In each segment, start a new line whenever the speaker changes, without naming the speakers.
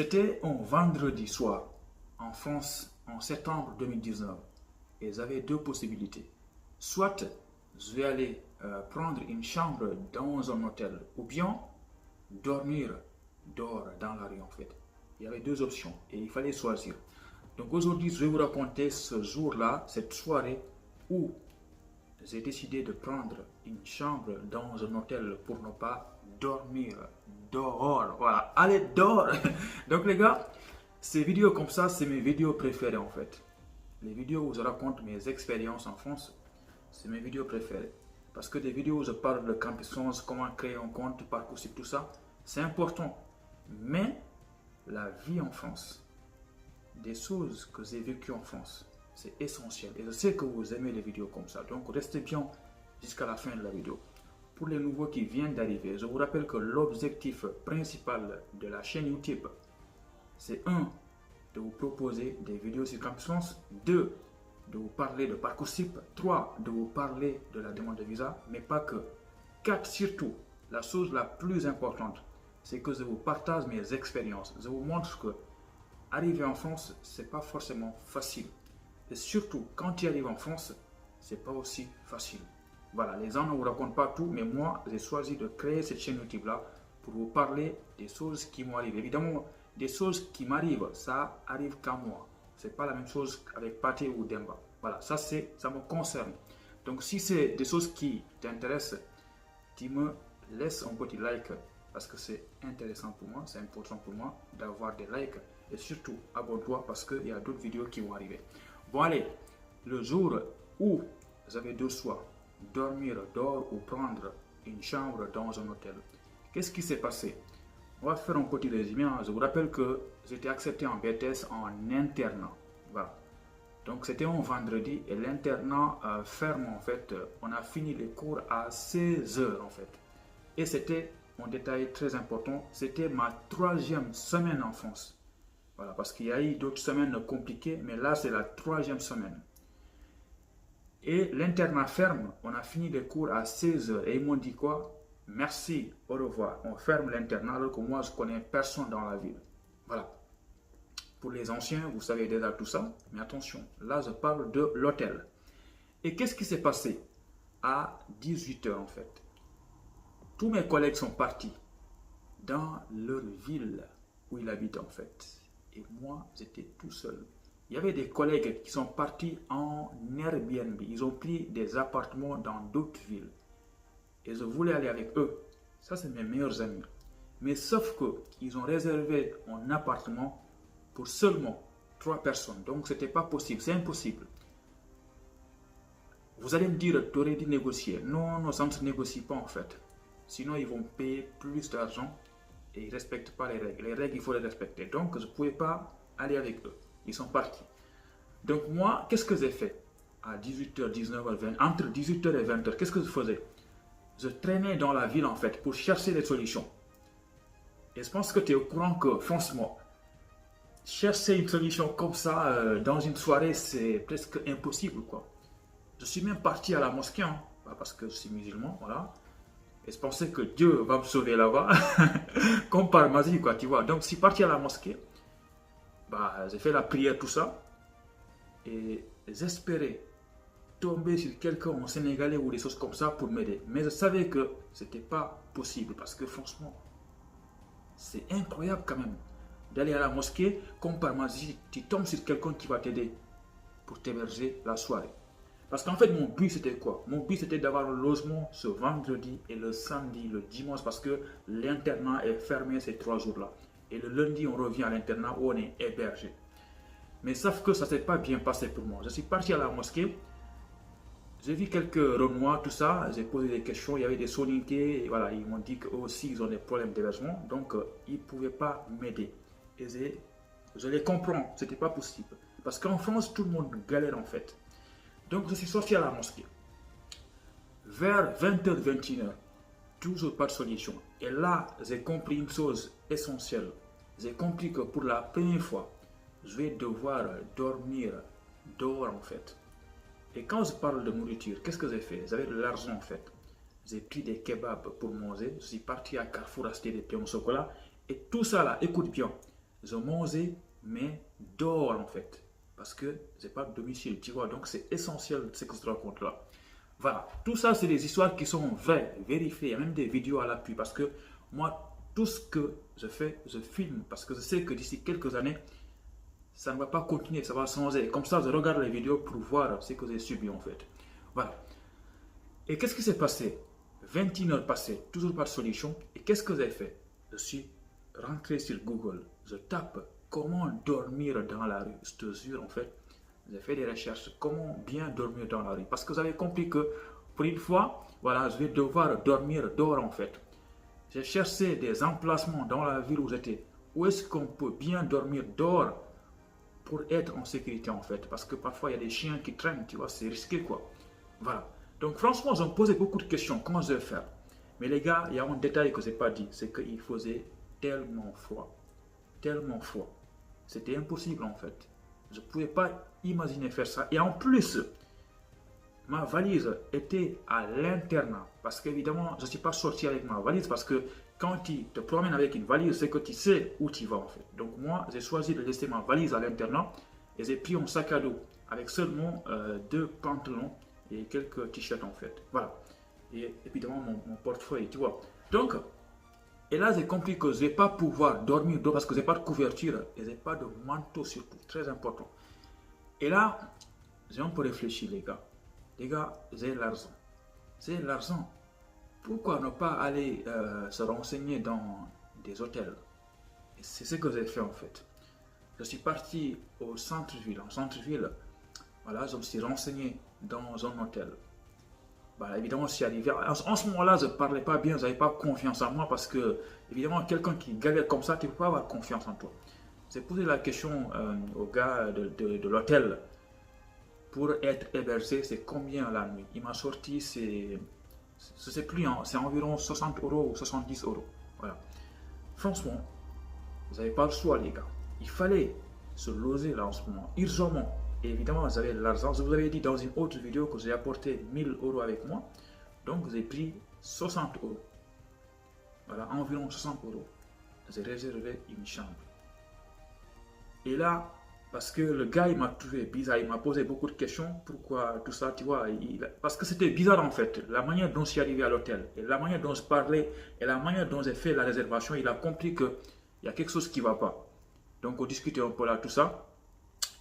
C'était un vendredi soir en France en septembre 2019 et j'avais deux possibilités. Soit je vais aller prendre une chambre dans un hôtel ou bien dormir dehors dans la rue en fait. Il y avait deux options et il fallait choisir. Donc aujourd'hui, je vais vous raconter ce jour-là, cette soirée où j'ai décidé de prendre une chambre dans un hôtel pour ne pas dormir dehors. Voilà, allez dehors. Donc les gars, ces vidéos comme ça, c'est mes vidéos préférées en fait. Les vidéos où je raconte mes expériences en France, c'est mes vidéos préférées. Parce que des vidéos où je parle de Campus France, comment créer un compte, Parcoursup, tout ça, c'est important. Mais la vie en France, des choses que j'ai vécues en France, c'est essentiel. Et je sais que vous aimez les vidéos comme ça. Donc restez bien jusqu'à la fin de la vidéo. Pour les nouveaux qui viennent d'arriver, je vous rappelle que l'objectif principal de la chaîne YouTube, c'est 1. De vous proposer des vidéos sur Campus France, 2. De vous parler de Parcoursup, 3. De vous parler de la demande de visa, mais pas que. 4. Surtout, la chose la plus importante, c'est que je vous partage mes expériences. Je vous montre que arriver en France, c'est pas forcément facile. Et surtout, quand tu arrives en France, c'est pas aussi facile. Voilà, les gens ne vous racontent pas tout, mais moi, j'ai choisi de créer cette chaîne YouTube-là pour vous parler des choses qui m'arrivent. Évidemment, des choses qui m'arrivent, ça arrive qu'à moi. C'est pas la même chose avec Pathé ou Demba. Voilà, ça me concerne. Donc, si c'est des choses qui t'intéressent, tu me laisses un petit like parce que c'est intéressant pour moi, c'est important pour moi d'avoir des likes. Et surtout, abonne-toi parce qu'il y a d'autres vidéos qui vont arriver. Bon, allez, le jour où j'avais deux choix, dormir dehors ou prendre une chambre dans un hôtel, qu'est-ce qui s'est passé? On va faire un petit résumé. Je vous rappelle que j'étais accepté en BTS en internat. Voilà. Donc, c'était un vendredi et l'internat ferme en fait. On a fini les cours à 16 h en fait. Et c'était un détail très important. C'était ma 3e semaine en France. Voilà, parce qu'il y a eu d'autres semaines compliquées, mais là, c'est la 3e semaine. Et l'internat ferme, on a fini les cours à 16 h. Et ils m'ont dit quoi? Merci, au revoir. On ferme l'internat alors que moi, je connais personne dans la ville. Voilà. Pour les anciens, vous savez déjà tout ça. Mais attention, là, je parle de l'hôtel. Et qu'est-ce qui s'est passé? À 18 h en fait. Tous mes collègues sont partis dans leur ville où ils habitent en fait. Et moi, j'étais tout seul. Il y avait des collègues qui sont partis en Airbnb. Ils ont pris des appartements dans d'autres villes. Et je voulais aller avec eux. Ça, c'est mes meilleurs amis. Mais sauf qu'ils ont réservé un appartement pour seulement 3 personnes. Donc, ce n'était pas possible. C'est impossible. Vous allez me dire, tu aurais dû négocier. Non, non, ça ne se négocie pas en fait. Sinon, ils vont payer plus d'argent. Et ils ne respectent pas les règles. Les règles, il faut les respecter. Donc, je ne pouvais pas aller avec eux. Ils sont partis. Donc, moi, qu'est-ce que j'ai fait? À 18 h, 19 h, 20, entre 18 h et 20 h, qu'est-ce que je faisais? Je traînais dans la ville, en fait, pour chercher des solutions. Et je pense que tu es au courant que, franchement, chercher une solution comme ça, dans une soirée, c'est presque impossible, quoi. Je suis même parti à la mosquée, hein, parce que je suis musulman, voilà. Et je pensais que Dieu va me sauver là-bas, comme par magie, quoi, tu vois. Donc, je suis parti à la mosquée, j'ai fait la prière, tout ça, et j'espérais tomber sur quelqu'un en sénégalais ou des choses comme ça pour m'aider. Mais je savais que ce n'était pas possible, parce que franchement, c'est incroyable quand même d'aller à la mosquée, comme par magie, tu tombes sur quelqu'un qui va t'aider pour t'héberger la soirée. Parce qu'en fait, mon but, c'était quoi? Mon but, c'était d'avoir un logement ce vendredi et le samedi, le dimanche, parce que l'internat est fermé ces 3 jours-là. Et le lundi, on revient à l'internat où on est hébergé. Mais sauf que ça ne s'est pas bien passé pour moi. Je suis parti à la mosquée, j'ai vu quelques Renois, tout ça, j'ai posé des questions, il y avait des soninké, et voilà, ils m'ont dit qu'eux aussi, ils ont des problèmes d'hébergement, donc ils ne pouvaient pas m'aider. Et je les comprends, ce n'était pas possible. Parce qu'en France, tout le monde galère en fait. Donc, je suis sorti à la mosquée. Vers 20 h, 21 h, toujours pas de solution. Et là, j'ai compris une chose essentielle. J'ai compris que pour la première fois, je vais devoir dormir dehors en fait. Et quand je parle de nourriture, qu'est-ce que j'ai fait? J'avais de l'argent en fait. J'ai pris des kebabs pour manger. Je suis parti à Carrefour acheter des pains au chocolat. Et tout ça là, écoute bien. je mangeais, mais dehors en fait. Parce que j'ai pas de domicile, tu vois. Donc c'est essentiel ce que je te raconte là. Voilà, tout ça c'est des histoires qui sont vraies, vérifiées. Il y a même des vidéos à l'appui. Parce que moi, tout ce que je fais, je filme. Parce que je sais que d'ici quelques années, ça ne va pas continuer, ça va changer. Comme ça, je regarde les vidéos pour voir ce que j'ai subi en fait. Voilà. Et qu'est-ce qui s'est passé? 21 heures passées, toujours pas de solution. Et qu'est-ce que j'ai fait? Je suis rentré sur Google. Je tape comment dormir dans la rue. Je te jure, en fait, j'ai fait des recherches. Comment bien dormir dans la rue. Parce que j'avais compris que pour une fois, voilà, je vais devoir dormir dehors en fait. J'ai cherché des emplacements dans la ville où j'étais. Où est-ce qu'on peut bien dormir dehors pour être en sécurité en fait. Parce que parfois il y a des chiens qui traînent, tu vois, c'est risqué quoi. Voilà. Donc franchement, je me posais beaucoup de questions. Comment je vais faire? Mais les gars, il y a un détail que je n'ai pas dit. C'est qu'il faisait tellement froid. Tellement froid. C'était impossible en fait. Je ne pouvais pas imaginer faire ça. Et en plus, ma valise était à l'internat. Parce qu'évidemment, je ne suis pas sorti avec ma valise. Parce que quand tu te promènes avec une valise, c'est que tu sais où tu vas en fait. Donc moi, j'ai choisi de laisser ma valise à l'internat. Et j'ai pris un sac à dos avec seulement 2 pantalons et quelques t-shirts en fait. Voilà. Et évidemment mon portefeuille, tu vois. Donc, et là j'ai compris que je ne vais pas pouvoir dormir dehors parce que je n'ai pas de couverture et je n'ai pas de manteau surtout. Très important. Et là, j'ai un peu réfléchi les gars. Les gars, j'ai l'argent. J'ai l'argent. Pourquoi ne pas aller se renseigner dans des hôtels? Et c'est ce que j'ai fait en fait. Je suis parti au centre-ville. En centre-ville, voilà, je me suis renseigné dans un hôtel. Bah, évidemment, je suis arrivé. En ce moment-là, je ne parlais pas bien, je n'avais pas confiance en moi parce que, évidemment, quelqu'un qui galère comme ça, tu ne peux pas avoir confiance en toi. J'ai posé la question au gars de l'hôtel pour être hébergé, c'est combien la nuit? Il m'a sorti, je ne sais plus, hein, c'est environ 60 € ou 70 €. Voilà. Franchement, vous n'avez pas le choix, les gars. Il fallait se loger là en ce moment, urgemment. Et évidemment, vous avez l'argent. Je vous avais dit dans une autre vidéo que j'ai apporté 1000 € avec moi. Donc, j'ai pris 60 €. Voilà, environ 60 €. J'ai réservé une chambre. Et là, parce que le gars, il m'a trouvé bizarre. Il m'a posé beaucoup de questions. Pourquoi tout ça, tu vois? Parce que c'était bizarre en fait. La manière dont je suis arrivé à l'hôtel, et la manière dont je parlais, et la manière dont j'ai fait la réservation, il a compris qu'il y a quelque chose qui ne va pas. Donc, on discutait un peu là, tout ça.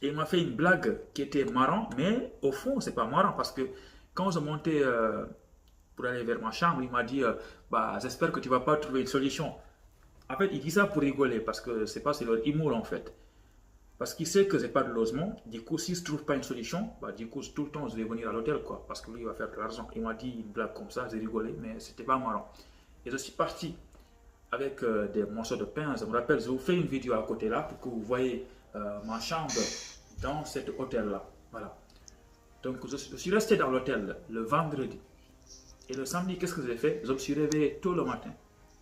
Et il m'a fait une blague qui était marrant, mais au fond, c'est pas marrant parce que quand je montais pour aller vers ma chambre, il m'a dit bah, j'espère que tu vas pas trouver une solution. En fait, il dit ça pour rigoler parce que c'est leur humour en fait. Parce qu'il sait que j'ai pas de logement. Du coup, si je trouve pas une solution, bah, du coup, tout le temps, je vais venir à l'hôtel quoi. Parce que lui, il va faire de l'argent. Il m'a dit une blague comme ça, j'ai rigolé, mais c'était pas marrant. Et je suis parti avec des morceaux de pain. Je me rappelle, je vous fais une vidéo à côté là pour que vous voyez ma chambre dans cet hôtel-là. Voilà. Donc, je suis resté dans l'hôtel le vendredi. Et le samedi, qu'est-ce que j'ai fait? Je me suis réveillé tôt le matin.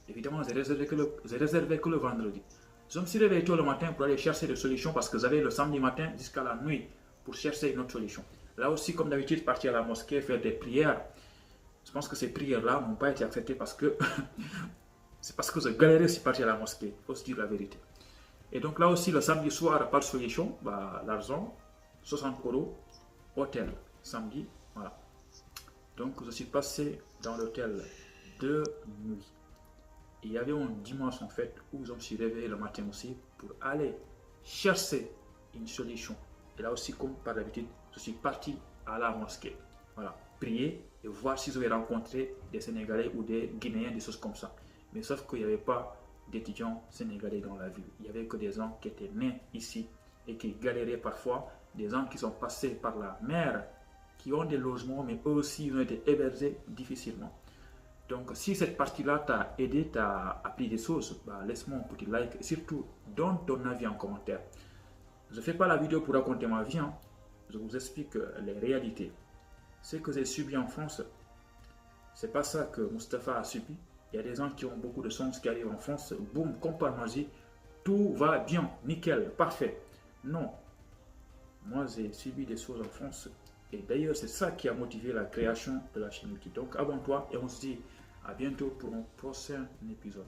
Évidemment, j'ai réservé que le vendredi. Je me suis réveillé tôt le matin pour aller chercher des solutions parce que j'avais le samedi matin jusqu'à la nuit pour chercher une autre solution. Là aussi, comme d'habitude, partir à la mosquée, faire des prières. Je pense que ces prières-là n'ont pas été acceptées parce que c'est parce que je galérais si partir à la mosquée. Il faut se dire la vérité. Et donc là aussi, le samedi soir, pas de solution, bah, l'argent, 60 €, hôtel, samedi, voilà. Donc je suis passé dans l'hôtel de nuit. Et il y avait un dimanche en fait où je me suis réveillé le matin aussi pour aller chercher une solution. Et là aussi, comme par d'habitude, je suis parti à la mosquée. Voilà, prier et voir si je vais rencontrer des Sénégalais ou des Guinéens, des choses comme ça. Mais sauf qu'il n'y avait pas d'étudiants sénégalais dans la ville. Il n'y avait que des gens qui étaient nés ici et qui galéraient parfois, des gens qui sont passés par la mer, qui ont des logements, mais eux aussi ils ont été hébergés difficilement. Donc si cette partie-là t'a aidé, t'a appris des choses, bah, laisse-moi un petit like et surtout donne ton avis en commentaire. Je ne fais pas la vidéo pour raconter ma vie, hein. Je vous explique les réalités. Ce que j'ai subi en France, c'est pas ça que Mustapha a subi. Il y a des gens qui ont beaucoup de chance qui arrivent en France, boum, comme par magie, tout va bien, nickel, parfait. Non, moi j'ai subi des choses en France et d'ailleurs c'est ça qui a motivé la création de la chaîne YouTube. Donc abonne-toi et on se dit à bientôt pour un prochain épisode.